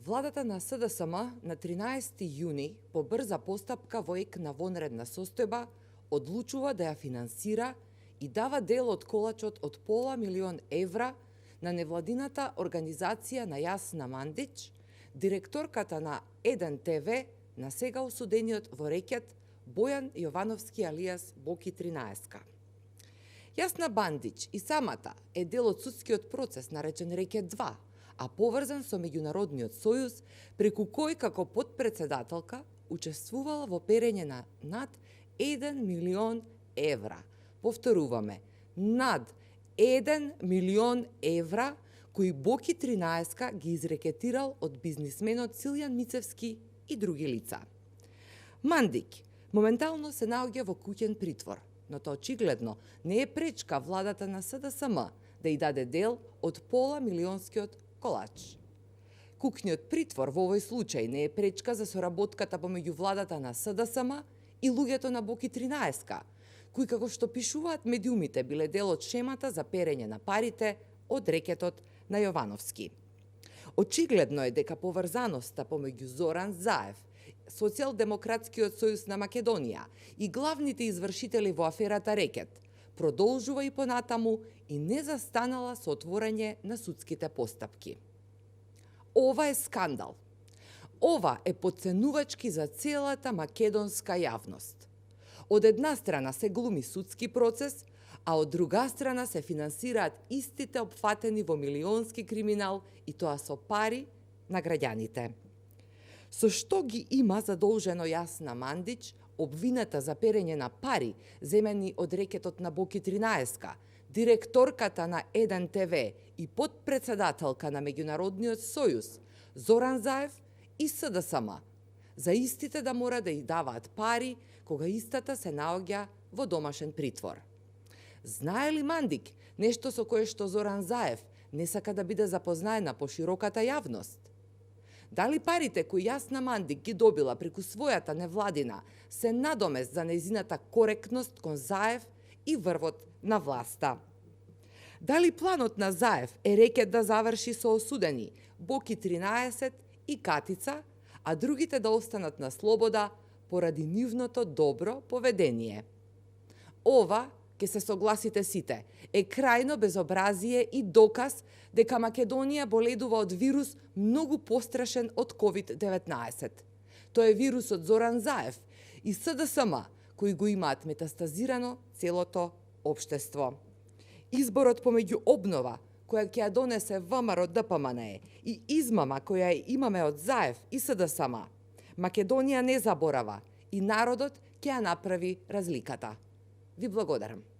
Владата на СДСМ на 13 јуни по брза постапка во ек на вонредна состојба одлучува да ја финансира и дава дел од колачот од пола милион евра на невладината организација на Јасна Мандич, директорката на 1 ТВ на сега осудениот во рекет Бојан Јовановски алијас Боки 13. Јасна Мандич и самата е дел од судскиот процес наречен рекет 2, а поврзан со Меѓународниот сојуз, преку кој како подпредседателка учествувала во перење на над 1 милион евра. Повторуваме, над 1 милион евра кои Боки 13 ги изрекетирал од бизнисменот Силјан Мицевски и други лица. Мандик моментално се наоѓа во куќен притвор, но тоа очигледно не е пречка владата на СДСМ да ја даде дел од пола милионскиот колач. Куќниот притвор во овој случај не е пречка за соработката помеѓу владата на СДСМ и луѓето на Боки 13, кои како што пишуваат медиумите биле дел од шемата за перење на парите од рекетот на Јовановски. Очигледно е дека поврзаноста помеѓу Зоран Заев, Социјалдемократскиот сојуз на Македонија и главните извршители во аферата рекет продолжува и понатаму и не застанала со отворање на судските постапки. Ова е скандал. Ова е потценувачки за целата македонска јавност. Од една страна се глуми судски процес, а од друга страна се финансираат истите опфатени во милионски криминал и тоа со пари на граѓаните. Со што ги има задолжено Јасна Мандич, обвината за перење на пари земени од рекетот на Боки 13, директорката на 1 ТВ и подпредседателка на Меѓународниот сојуз Зоран Заев и СДСМ, за истите да мора да ја даваат пари кога истата се наоѓа во домашен притвор. Знае ли Мандик нешто со кое што Зоран Заев не сака да биде запознаена по широката јавност? Дали парите кои Јасна Мандик ги добила преку својата невладина се надомест за нејзината коректност кон Заев и врвот на власта? Дали планот на Заев е рекет да заврши со осудени Боки 13 и Катица, а другите да останат на слобода поради нивното добро поведение? Ова, ке се согласите сите, е крајно безобразие и доказ дека Македонија боледува од вирус многу пострашен од COVID-19. Тоа е вирусот Зоран Заев и СДСМ, кои го имаат метастазирано целото општество. Изборот помеѓу обнова, која ќе ја донесе ВМРО ДПМНЕ, и измама која ја имаме од Заев и СДСМ, Македонија не заборава и народот ќе ја направи разликата. Ви благодарам.